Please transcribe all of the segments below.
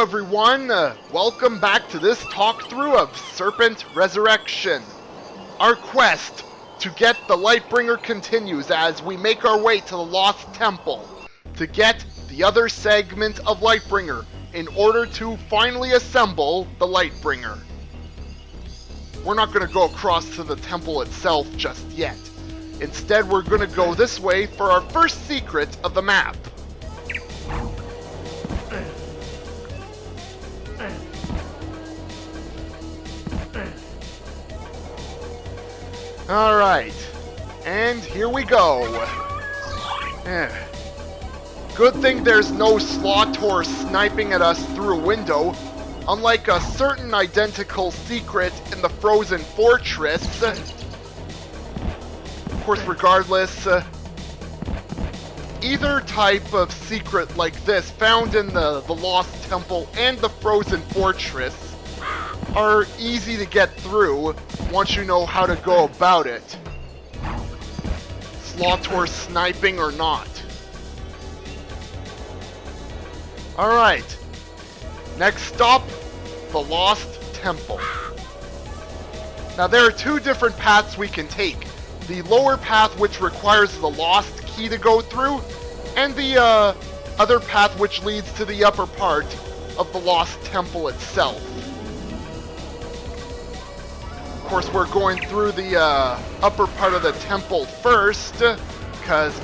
everyone, welcome back to this talkthrough of Serpent Resurrection. Our quest to get the Lightbringer continues as we make our way to the Lost Temple to get the other segment of Lightbringer in order to finally assemble the Lightbringer. We're not going to go across to the temple itself just yet. Instead, we're going to go this way for our first secret of the map. Alright, and here we go. Good thing there's no Slotor sniping at us through a window, unlike a certain identical secret in the Frozen Fortress. Of course, regardless, either type of secret like this found in the Lost Temple and the Frozen Fortress are easy to get through once you know how to go about it. Slotor sniping or not. Alright, next stop, the Lost Temple. Now there are two different paths we can take. The lower path, which requires the Lost Key to go through, and the other path which leads to the upper part of the Lost Temple itself. Of course, we're going through the upper part of the temple first, because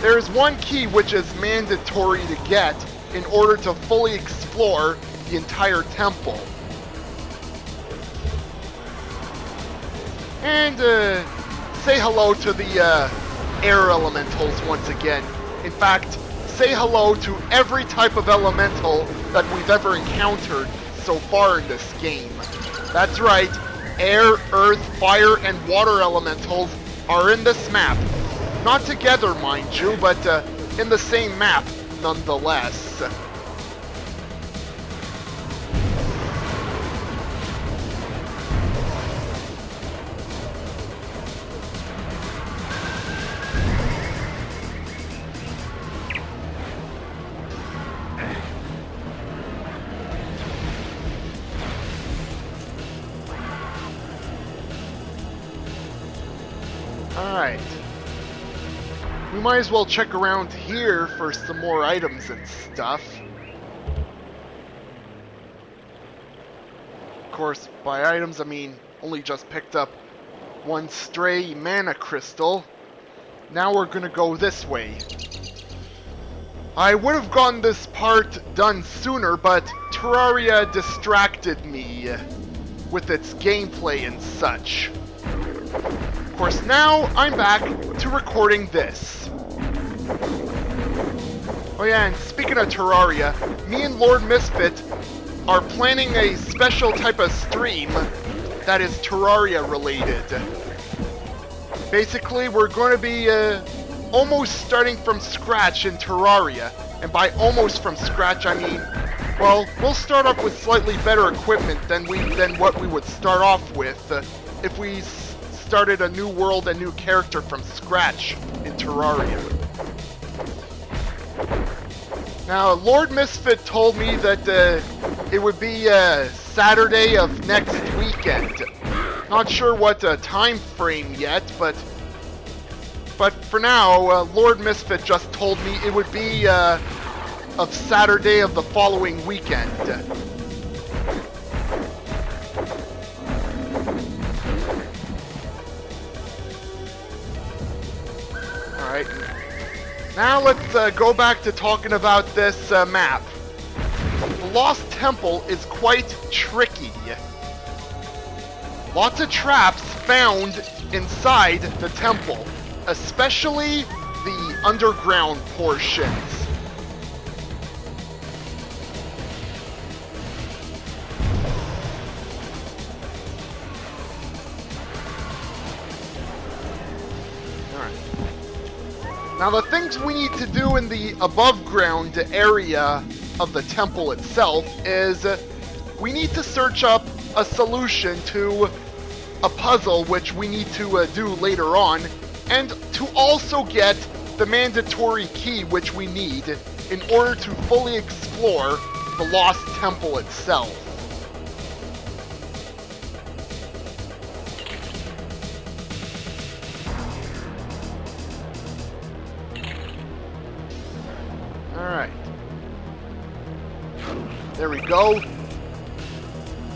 there's one key which is mandatory to get in order to fully explore the entire temple. And say hello to the air elementals once again. In fact, say hello to every type of elemental that we've ever encountered so far in this game. That's right. Air, earth, fire, and water elementals are in this map. Not together, mind you, but in the same map, nonetheless. Alright. We might as well check around here for some more items and stuff. Of course, by items I mean only just picked up one stray mana crystal. Now we're gonna go this way. I would have gotten this part done sooner, but Terraria distracted me with its gameplay and such. Of course, now I'm back to recording this. Oh yeah, and speaking of Terraria, me and Lord Misfit are planning a special type of stream that is Terraria related. Basically, we're going to be almost starting from scratch in Terraria. And by almost from scratch, I mean, well, we'll start off with slightly better equipment than what we would start off with if we started a new world and new character from scratch in Terraria. Now, Lord Misfit told me that it would be Saturday of next weekend. Not sure what time frame yet, but for now, Lord Misfit just told me it would be of Saturday of the following weekend. Alright, now let's go back to talking about this map. The Lost Temple is quite tricky. Lots of traps found inside the temple, especially the underground portions. Now the things we need to do in the above ground area of the temple itself is we need to search up a solution to a puzzle which we need to do later on, and to also get the mandatory key which we need in order to fully explore the Lost Temple itself. Alright. There we go.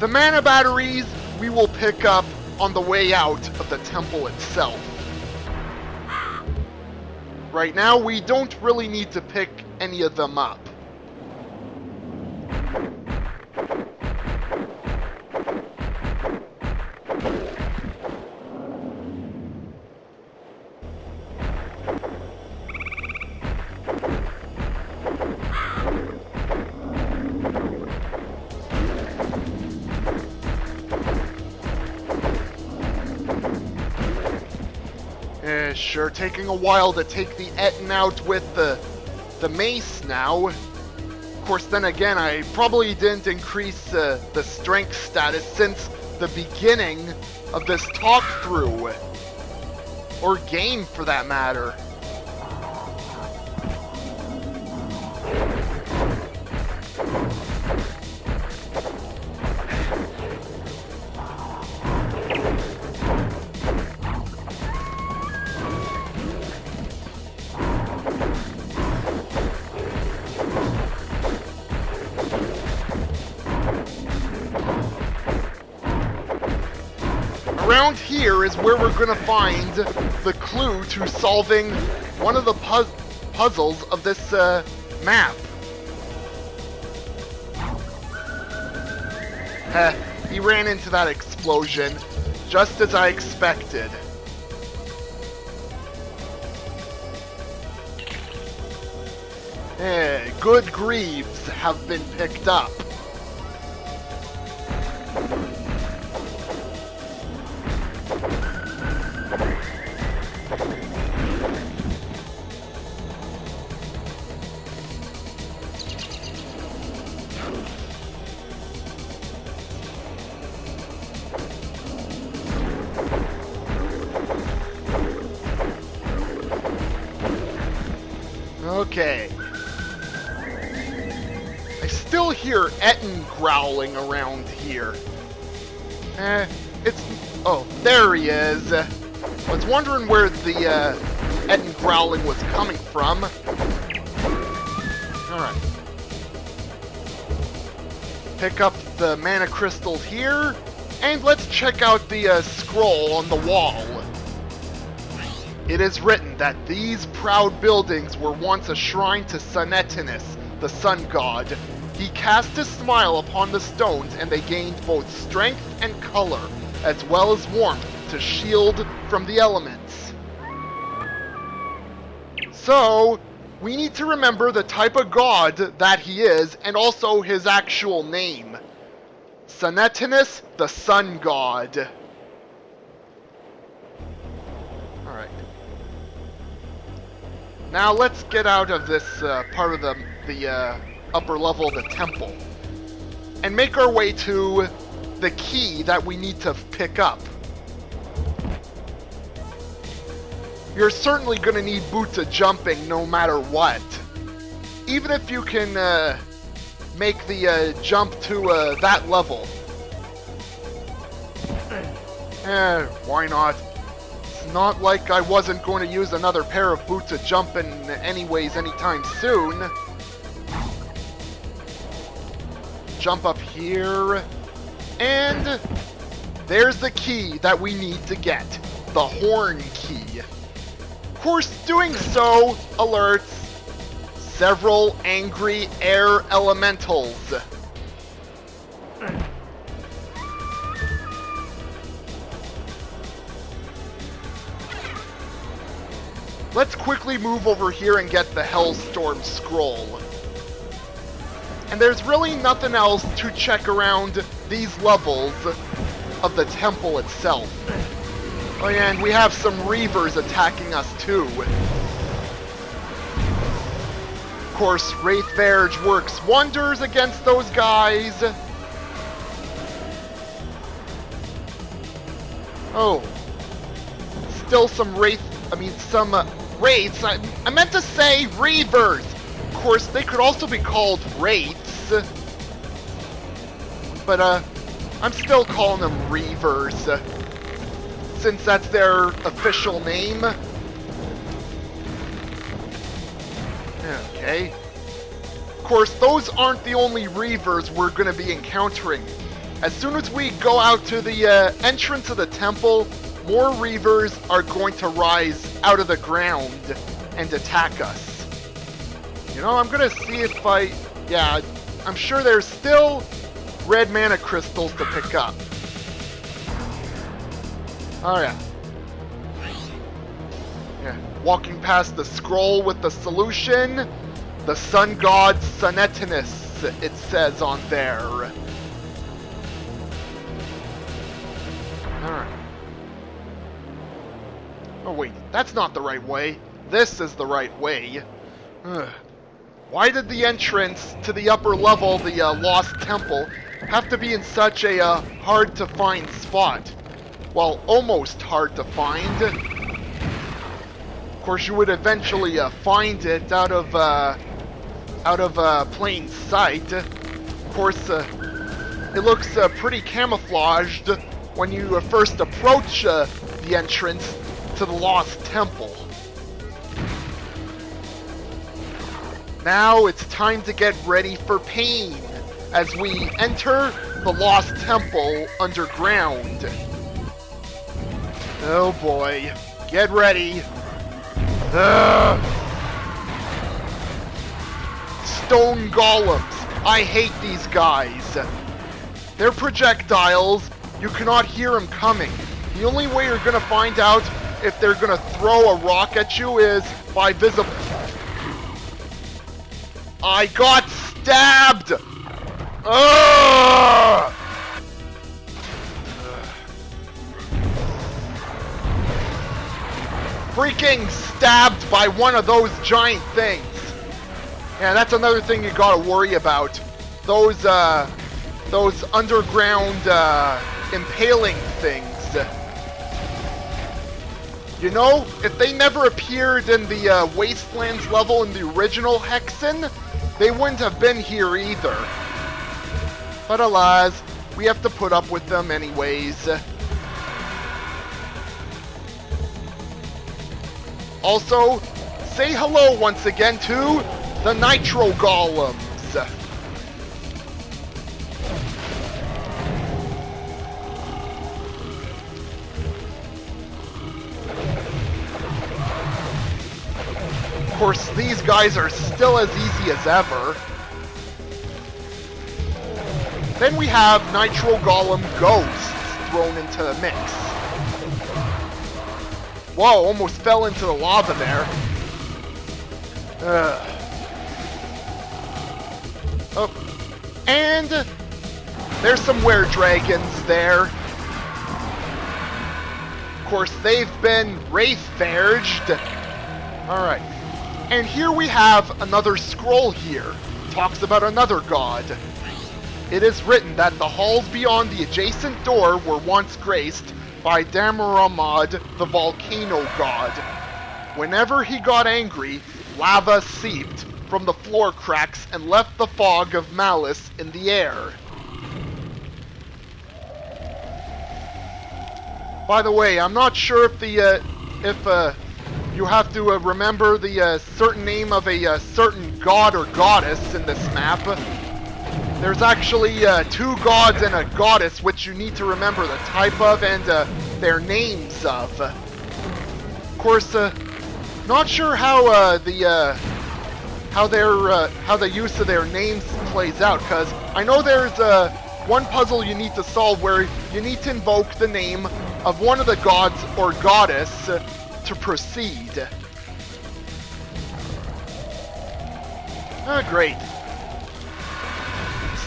The mana batteries we will pick up on the way out of the temple itself. Right now, we don't really need to pick any of them up. Sure taking a while to take the Eidolon out with the mace now. Of course, then again, I probably didn't increase the strength status since the beginning of this talkthrough. Or game, for that matter. Around here is where we're gonna find the clue to solving one of the puzzles of this map. He ran into that explosion, just as I expected. Good greaves have been picked up. Okay. I still hear Eidolon growling around here. Oh, there he is. I was wondering where the Eidolon growling was coming from. Alright. Pick up the mana crystals here, and let's check out the scroll on the wall. It is written that these proud buildings were once a shrine to Serpent, the sun god. He cast a smile upon the stones, and they gained both strength and color, as well as warmth to shield from the elements. So, we need to remember the type of god that he is, and also his actual name. Serpent, the sun god. Alright. Now let's get out of this part of the upper level of the temple and make our way to the key that we need to pick up. You're certainly going to need boots of jumping no matter what. Even if you can make the jump to that level. Why not? It's not like I wasn't going to use another pair of boots of jumping anyways anytime soon. Jump up here, and there's the key that we need to get, the horn key. Of course, doing so alerts several angry air elementals. Let's quickly move over here and get the Hellstorm scroll. And there's really nothing else to check around these levels of the temple itself. Oh yeah, and we have some Reavers attacking us too. Of course, Wraith Verge works wonders against those guys. Oh. Still some Wraiths. I meant to say Reavers. Of course, they could also be called Wraiths. but I'm still calling them Reavers, since that's their official name. Okay. Of course, those aren't the only Reavers we're going to be encountering. As soon as we go out to the entrance of the temple, more Reavers are going to rise out of the ground and attack us. You know, I'm going to see if yeah, I'm sure there's still red mana crystals to pick up. Oh yeah. Yeah, walking past the scroll with the solution. The sun god Sunetinus, it says on there. Alright. Oh wait, that's not the right way. This is the right way. Ugh. Why did the entrance to the upper level, the Lost Temple, have to be in such a hard-to-find spot? Well, almost hard to find. Of course, you would eventually find it out of plain sight. Of course, it looks pretty camouflaged when you first approach the entrance to the Lost Temple. Now it's time to get ready for pain as we enter the Lost Temple underground. Oh boy, get ready. Stone Golems. I hate these guys. Their projectiles, you cannot hear them coming. The only way you're gonna find out if they're gonna throw a rock at you is by visible. I got stabbed! Ugh! Freaking stabbed by one of those giant things. Yeah, that's another thing you gotta worry about. Those underground impaling things. You know, if they never appeared in the Wastelands level in the original Hexen, they wouldn't have been here either. But alas, we have to put up with them anyways. Also, say hello once again to the Nitro Golems. Of course, these guys are still as easy as ever. Then we have Nitro Golem Ghosts thrown into the mix. Whoa, almost fell into the lava there. Oh, and there's some were-dragons there. Of course, they've been wraith-verged. Alright. And here we have another scroll here. Talks about another god. It is written that the halls beyond the adjacent door were once graced by Damaramad, the volcano god. Whenever he got angry, lava seeped from the floor cracks and left the fog of malice in the air. By the way, I'm not sure if you have to remember the certain name of a certain god or goddess in this map. There's actually two gods and a goddess which you need to remember the type of and their names of. Of course, not sure how the use of their names plays out, because I know there's one puzzle you need to solve where you need to invoke the name of one of the gods or goddess to proceed. Ah, great.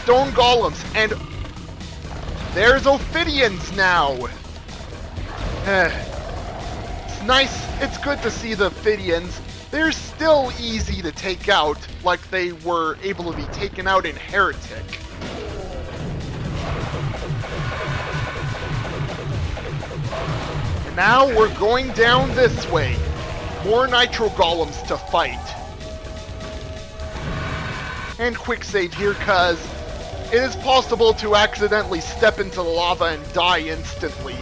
Stone Golems, and there's Ophidians now. It's nice, it's good to see the Ophidians. They're still easy to take out, like they were able to be taken out in Heretic. And now we're going down this way. More Nitro Golems to fight. And quick save here, cause it is possible to accidentally step into the lava and die instantly.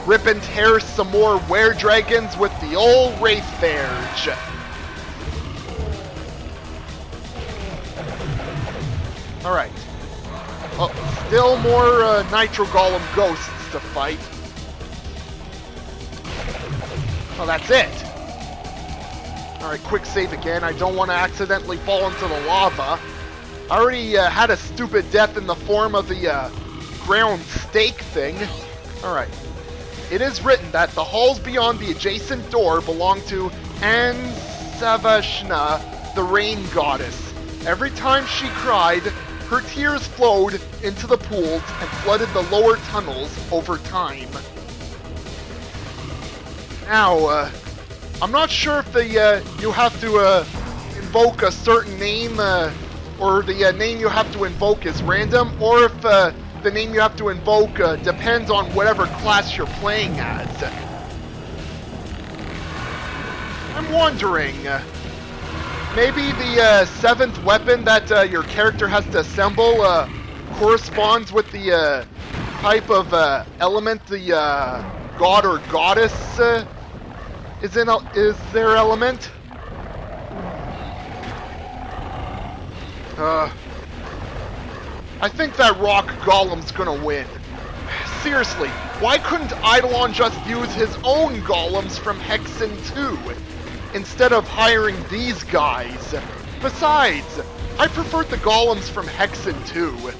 Rip and tear some more were-dragons with the old Wraithverge. Alright. Oh, still more Nitro Golem ghosts to fight. Oh, that's it. Alright, quick save again. I don't want to accidentally fall into the lava. I already had a stupid death in the form of the ground stake thing. Alright. It is written that the halls beyond the adjacent door belong to Ansavashna, the rain goddess. Every time she cried, her tears flowed into the pools and flooded the lower tunnels over time. Now, I'm not sure if you have to invoke a certain name, or the name you have to invoke is random, or if the name you have to invoke depends on whatever class you're playing as. I'm wondering, maybe the 7th weapon that your character has to assemble corresponds with the type of element the god or goddess is their element? I think that rock golem's gonna win. Seriously, why couldn't Eidolon just use his own golems from Hexen 2 instead of hiring these guys? Besides, I preferred the golems from Hexen 2.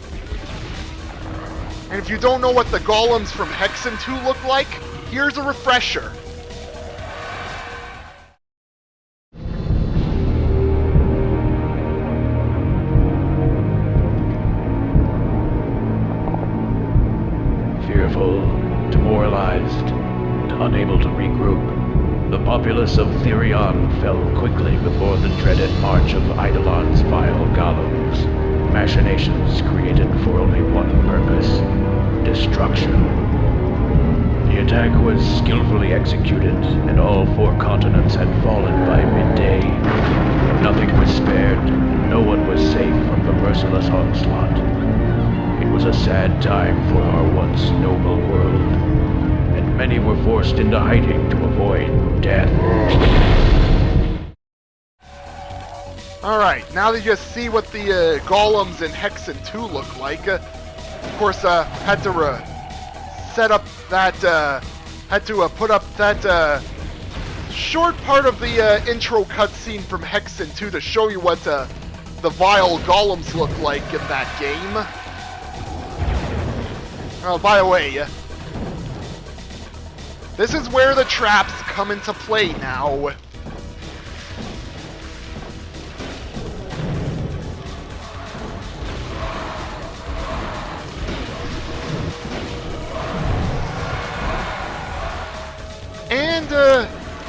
And if you don't know what the golems from Hexen 2 look like, here's a refresher. Demoralized, and unable to regroup, the populace of Thyrion fell quickly before the dreaded march of Eidolon's vile golems, machinations created for only one purpose: destruction. The attack was skillfully executed, and all 4 continents had fallen by midday. Nothing was spared, and no one was safe from the merciless onslaught. It was a sad time for our once noble world, and many were forced into hiding to avoid death. Alright, now that you see what the golems in Hexen 2 look like, of course, had to set up that, put up that short part of the intro cutscene from Hexen 2 to show you what the vile golems look like in that game. Oh, by the way, this is where the traps come into play now. And,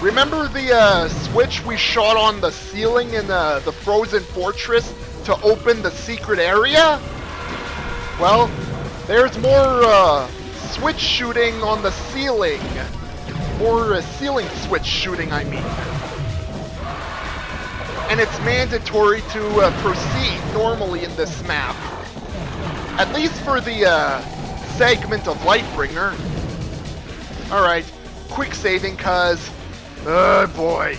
remember the switch we shot on the ceiling in the Frozen Fortress to open the secret area? Well, there's more switch shooting on the ceiling. More ceiling switch shooting, I mean. And it's mandatory to proceed normally in this map. At least for the segment of Lightbringer. Alright, quick saving, cause... oh boy.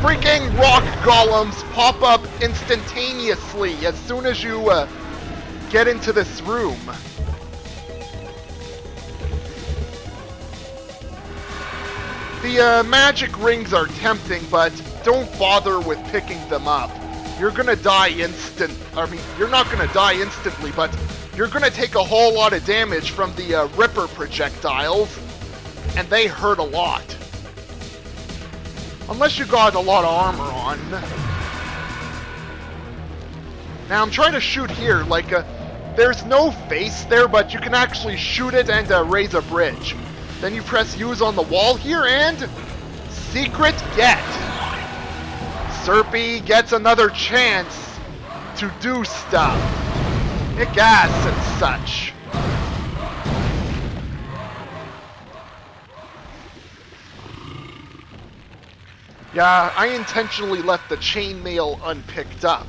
Freaking rock golems pop up instantaneously as soon as you get into this room. The magic rings are tempting, but don't bother with picking them up. You're gonna die you're not gonna die instantly, but you're gonna take a whole lot of damage from the Ripper projectiles, and they hurt a lot. Unless you got a lot of armor on. Now I'm trying to shoot here, like, there's no face there, but you can actually shoot it and raise a bridge. Then you press use on the wall here and... secret get! Serpy gets another chance to do stuff. Kick ass and such. Yeah, I intentionally left the chainmail unpicked up,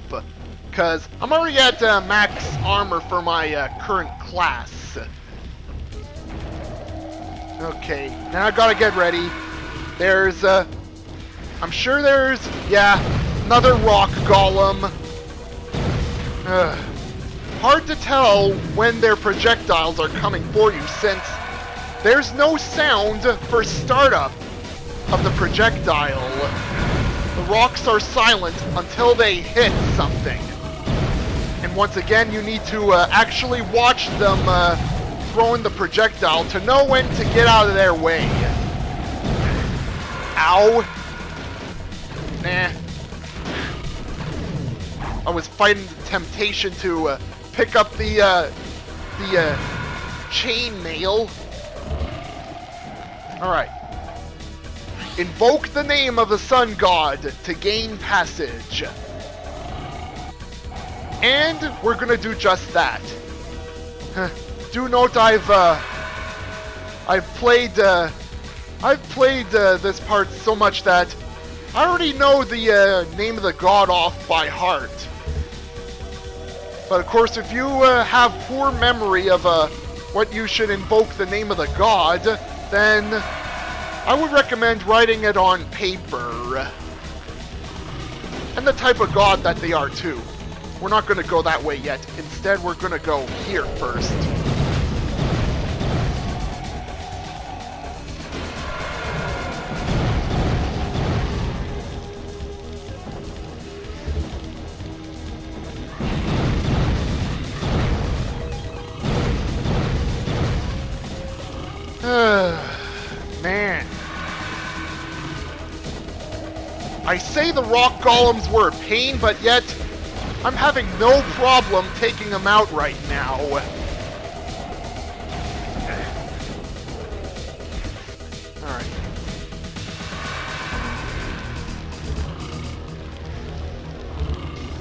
because I'm already at max armor for my current class. Okay, now I gotta get ready. There's, I'm sure there's, yeah, another rock golem. Hard to tell when their projectiles are coming for you, since there's no sound for startup of the projectile. The rocks are silent until they hit something. And once again, you need to actually watch them throwing the projectile to know when to get out of their way. Ow. Nah. I was fighting the temptation to pick up the chainmail. Alright. Invoke the name of the sun god to gain passage. And we're gonna do just that. Do note I've played this part so much that I already know the name of the god off by heart. But of course, if you have poor memory of what you should invoke the name of the god, then I would recommend writing it on paper. And the type of god that they are too. We're not going to go that way yet. Instead, we're going to go here first. Man. I say the rock golems were a pain, but yet I'm having no problem taking them out right now. Alright.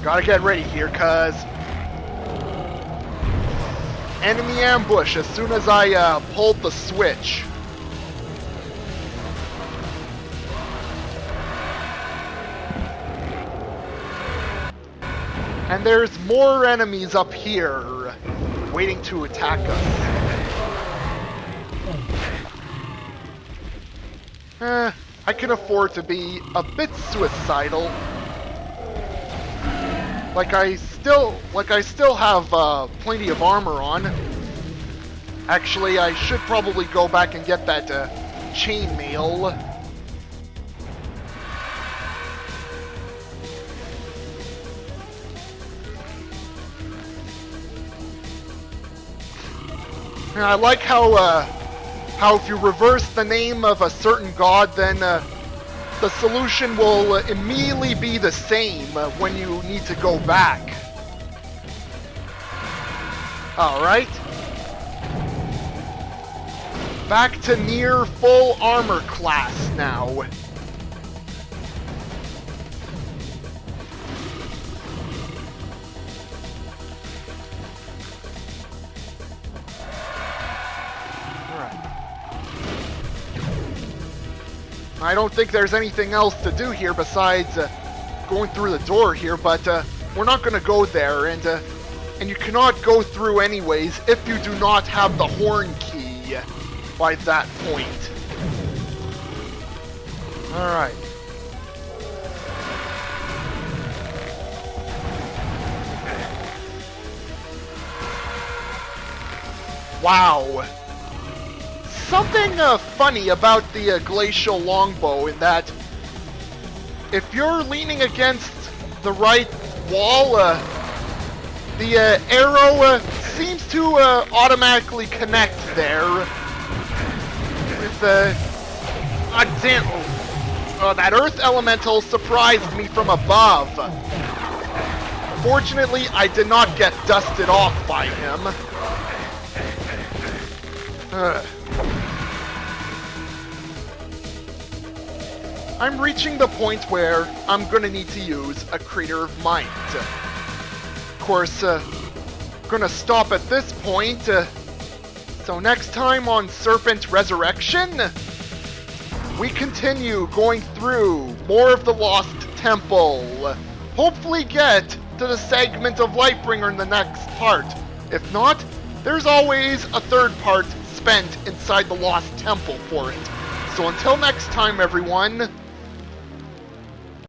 Gotta get ready here, cuz enemy ambush as soon as I pulled the switch. And there's more enemies up here waiting to attack us. I can afford to be a bit suicidal. Like I still have plenty of armor on. Actually, I should probably go back and get that chainmail. And I like how if you reverse the name of a certain god, then the solution will immediately be the same when you need to go back. Alright. Back to near full armor class now. I don't think there's anything else to do here besides going through the door here, but we're not going to go there, and you cannot go through anyways if you do not have the horn key by that point. Alright. Wow. Something funny about the glacial longbow in that if you're leaning against the right wall, the arrow seems to automatically connect there with that earth elemental surprised me from above. Fortunately, I did not get dusted off by him. I'm reaching the point where I'm gonna need to use a Creator of Might. Of course, gonna stop at this point, so next time on Serpent Resurrection, we continue going through more of the Lost Temple. Hopefully get to the segment of Lightbringer in the next part. If not, there's always a third part spent inside the Lost Temple for it. So until next time, everyone,